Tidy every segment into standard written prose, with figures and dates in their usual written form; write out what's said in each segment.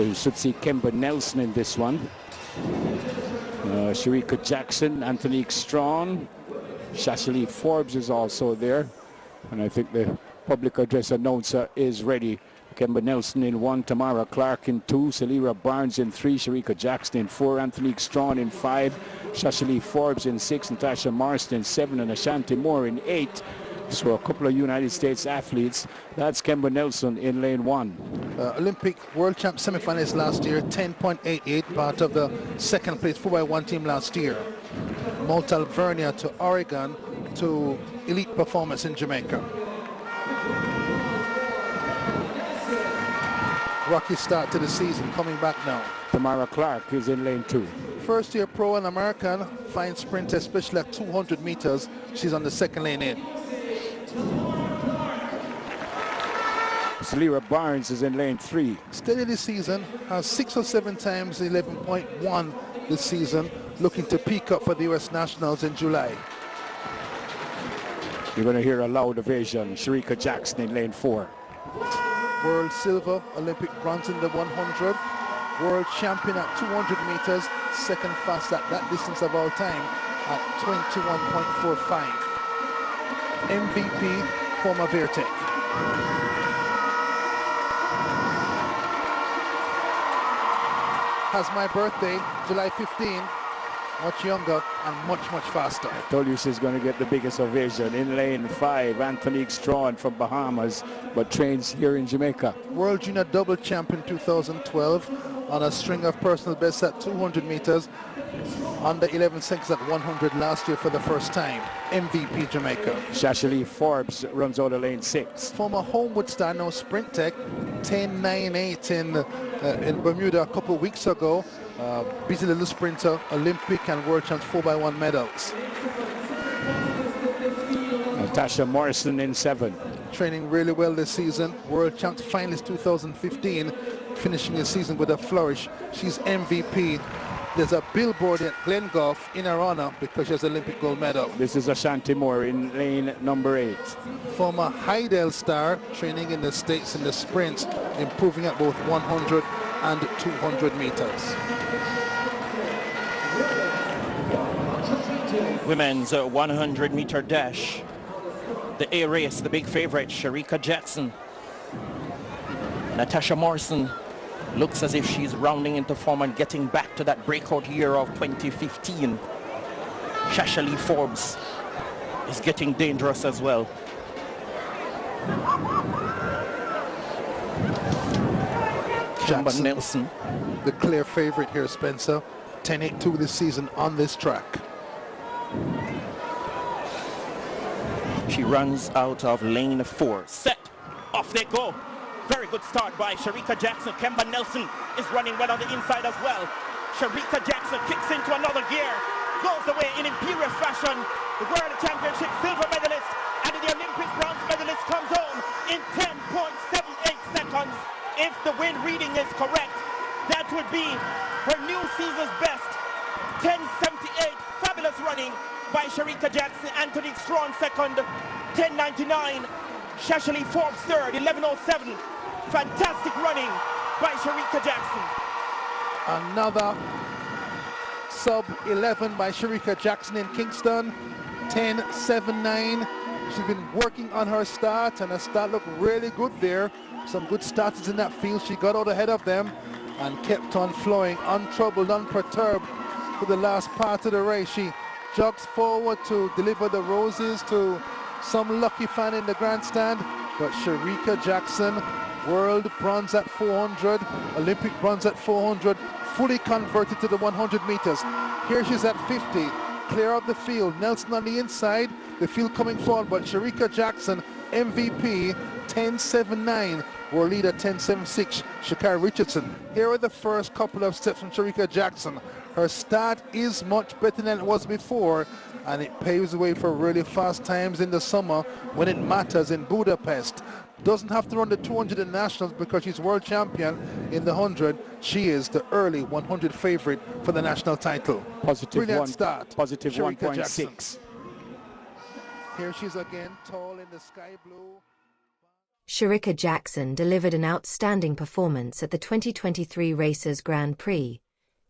You should see Kemba Nelson in this one. Shericka Jackson, Anthonique Strachan, Shashley Forbes is also there. And I think the public address announcer is ready. Kemba Nelson in 1, Tamara Clark in 2, Celira Barnes in 3, Shericka Jackson in 4, Anthonique Strachan in 5, Shashley Forbes in 6, Natasha Marston in 7, and Ashanti Moore in 8. So a couple of United States athletes. That's Kemba Nelson in lane 1. Olympic world champ semifinalist last year, 10.88, part of the second place 4x1 team last year. Mount Alvernia to Oregon to elite performance in Jamaica. Rocky start to the season, coming back now. Tamara Clark is in lane 2. First year pro and American, fine sprinter, especially at 200 meters. She's on the second lane in. Celira Barnes is in lane 3. Steady this season, has 6 or 7 times 11.1 this season, looking to peak up for the US Nationals in July. You're going to hear a loud ovation. Shericka Jackson in lane 4. World silver, Olympic bronze in the 100, world champion at 200 meters, second fast at that distance of all time at 21.45. MVP, former Vertec. Has my birthday, July 15, much younger and much faster. I told you she's going to get the biggest ovation. In lane 5, Anthonique Strachan from Bahamas, but trains here in Jamaica. World Junior double champion 2012 on a string of personal bests at 200 meters, under 11 seconds at 100 last year for the first time. MVP Jamaica. Shashley Forbes runs out of lane 6. Former Homewood star, now Sprint Tech, 10.98 in Bermuda a couple of weeks ago. Busy little sprinter, Olympic and world champs 4x1 medals. Natasha Morrison in 7. Training really well this season. World champs finalist 2015, finishing the season with a flourish. She's MVP. There's a billboard at Glengulf in her honor because she has an Olympic gold medal. This is Ashanti Moore in lane number 8. Former Heidel star, training in the States in the sprint, improving at both 100 and 200 meters. Women's 100-meter dash. The A race, the big favorite, Shericka Jackson. Natasha Morrison looks as if she's rounding into form and getting back to that breakout year of 2015. Shashley Forbes is getting dangerous as well. Kemba Nelson, the clear favorite here, Spencer. 10.82 this season on this track. She runs out of lane 4. Set, off they go. Very good start by Shericka Jackson. Kemba Nelson is running well on the inside as well. Shericka Jackson kicks into another gear, goes away in imperious fashion. The World Championship silver medalist and the Olympic bronze medalist comes home in 10.78 seconds. If the wind reading is correct, that would be her new season's best. 10.78, fabulous running by Shericka Jackson. Anthonique Strachan second, 10.99. Shashley Forbes third, 11.07. Fantastic running by Shericka Jackson. Another sub 11 by Shericka Jackson in Kingston, 10.79. She's been working on her start, and her start looked really good there. Some good starters in that field. She got out ahead of them and kept on flowing, untroubled, unperturbed for the last part of the race. She jogs forward to deliver the roses to some lucky fan in the grandstand, but Shericka Jackson, world bronze at 400, Olympic bronze at 400, fully converted to the 100 meters. Here she's at 50, clear of the field. Nelson on the inside, the field coming forward, but Shericka Jackson, MVP, 10.79, world leader 10.76, Shakira Richardson. Here are the first couple of steps from Shericka Jackson. Her start is much better than it was before, and it paves the way for really fast times in the summer when it matters in Budapest. Doesn't have to run the 200 in nationals because she's world champion in the 100. She is the early 100 favorite for the national title. Positive start. Positive 1.6. Here she's again, tall in the sky blue. Shericka Jackson delivered an outstanding performance at the 2023 Racers Grand Prix,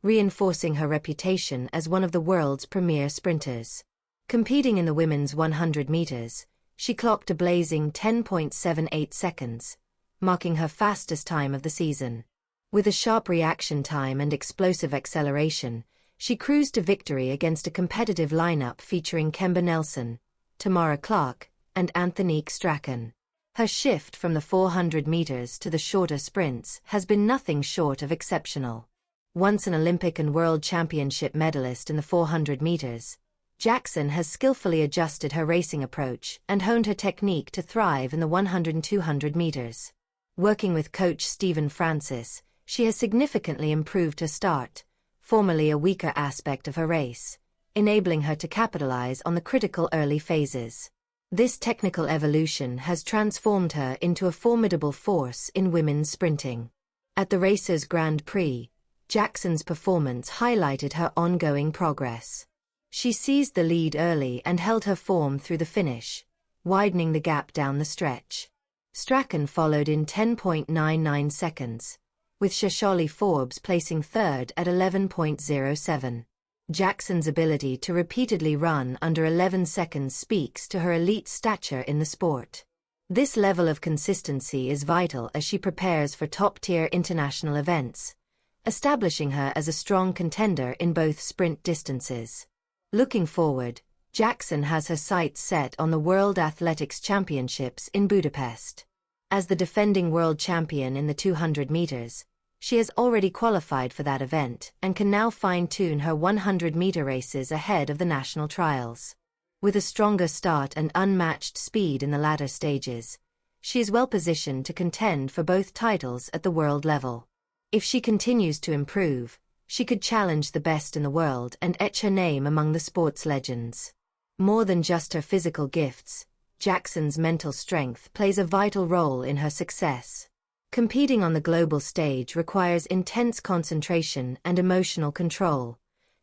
reinforcing her reputation as one of the world's premier sprinters. Competing in the women's 100 meters, she clocked a blazing 10.78 seconds, marking her fastest time of the season. With a sharp reaction time and explosive acceleration, she cruised to victory against a competitive lineup featuring Kemba Nelson, Tamara Clark, and Anthonique Strachan. Her shift from the 400 meters to the shorter sprints has been nothing short of exceptional. Once an Olympic and World Championship medalist in the 400 meters, Jackson has skillfully adjusted her racing approach and honed her technique to thrive in the 100 and 200 meters. Working with coach Stephen Francis, she has significantly improved her start, formerly a weaker aspect of her race, enabling her to capitalize on the critical early phases. This technical evolution has transformed her into a formidable force in women's sprinting. At the Racers Grand Prix, Jackson's performance highlighted her ongoing progress. She seized the lead early and held her form through the finish, widening the gap down the stretch. Strachan followed in 10.99 seconds, with Shashali Forbes placing third at 11.07. Jackson's ability to repeatedly run under 11 seconds speaks to her elite stature in the sport. This level of consistency is vital as she prepares for top-tier international events, establishing her as a strong contender in both sprint distances. Looking forward, Jackson has her sights set on the World Athletics Championships in Budapest. As the defending world champion in the 200 meters, she has already qualified for that event and can now fine-tune her 100-meter races ahead of the national trials. With a stronger start and unmatched speed in the latter stages, she is well positioned to contend for both titles at the world level. If she continues to improve, she could challenge the best in the world and etch her name among the sports legends. More than just her physical gifts, Jackson's mental strength plays a vital role in her success. Competing on the global stage requires intense concentration and emotional control,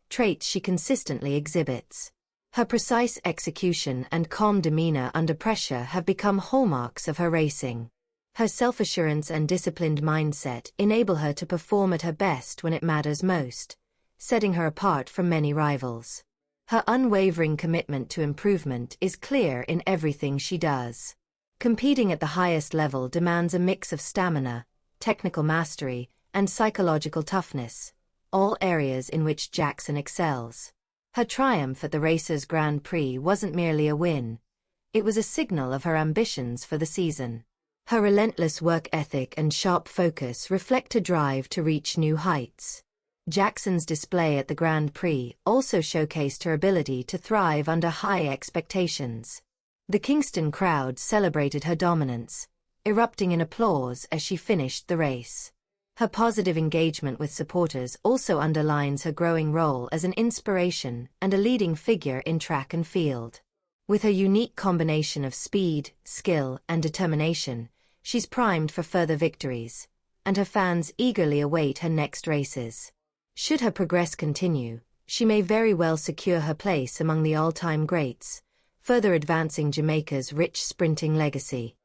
traits she consistently exhibits. Her precise execution and calm demeanor under pressure have become hallmarks of her racing. Her self-assurance and disciplined mindset enable her to perform at her best when it matters most, setting her apart from many rivals. Her unwavering commitment to improvement is clear in everything she does. Competing at the highest level demands a mix of stamina, technical mastery, and psychological toughness, all areas in which Jackson excels. Her triumph at the Racers Grand Prix wasn't merely a win. It was a signal of her ambitions for the season. Her relentless work ethic and sharp focus reflect a drive to reach new heights. Jackson's display at the Grand Prix also showcased her ability to thrive under high expectations. The Kingston crowd celebrated her dominance, erupting in applause as she finished the race. Her positive engagement with supporters also underlines her growing role as an inspiration and a leading figure in track and field. With her unique combination of speed, skill, and determination, she's primed for further victories, and her fans eagerly await her next races. Should her progress continue, she may very well secure her place among the all-time greats, further advancing Jamaica's rich sprinting legacy.